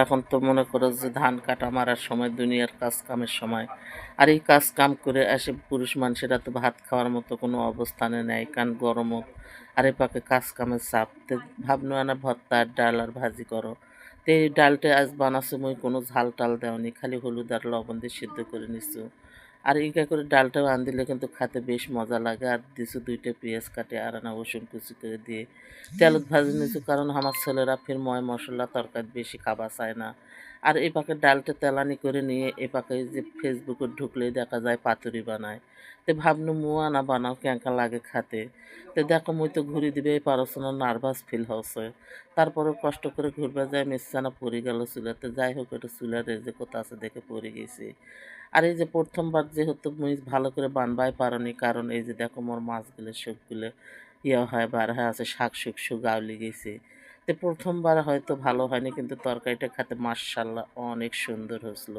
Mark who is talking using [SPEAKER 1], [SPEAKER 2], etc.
[SPEAKER 1] এখন তো মনে করো যে ধান কাটা মারার সময়, দুনিয়ার কাজ কামের সময়। আর এই কাজ কাম করে এসে পুরুষ মানুষেরা তো ভাত খাওয়ার মতো কোনো অবস্থানে নেই, কারণ গরমও। আর এ পাকে কাজ কামের চাপ। তো ভাবনু আনা ভর্তা আর ডাল আর ভাজি করো। তো এই ডালটা আজ বানাছো মুই, কোনো ঝাল টাল দেওনি, খালি হলুদ আর লবণ দিয়ে সিদ্ধ করে নিছো। আর ইকা করে ডালটাও আন দিলে কিন্তু খেতে বেশ মজা লাগে। আর দিছো ২টা পেঁয়াজ কাটে আর আনা রসুন কুচি করে দিয়ে তেলত ভাজি নিয়েছি, কারণ আমার ছেলেরা ফির ময় মশলা তরকারি বেশি খাবার চায় না। আর এই পাকে ডালটা তেলানি করে নিয়ে এ পাকে যে ফেসবুকে ঢুকলেই দেখা যায় পাতুরি বানায়। তো ভাবনু মুয়া না বানাও কেঙ্কা লাগে খাতে। তো দেখো মুই তো ঘুরি দিবে পারছ না, নার্ভাস ফিল হচ্ছে। তারপরেও কষ্ট করে ঘুরবে যায় মিশানা পড়ে গেল চুলাতে। যাই হোক, এটা চুলার যে কোথা আছে দেখে পড়ে গেছি। আর এই যে প্রথমবার যেহেতু মুই ভালো করে বানবাই পারোনি, কারণ এই যে দেখো মোর মাছগুলো সবগুলো ইয়া হয় বার হয়ে আছে, শাক শুকশু গাউলি গেছে। তো প্রথমবার হয়তো ভালো হয়নি, কিন্তু তরকারিটা খেতে মাশাআল্লাহ অনেক সুন্দর হয়েছিল।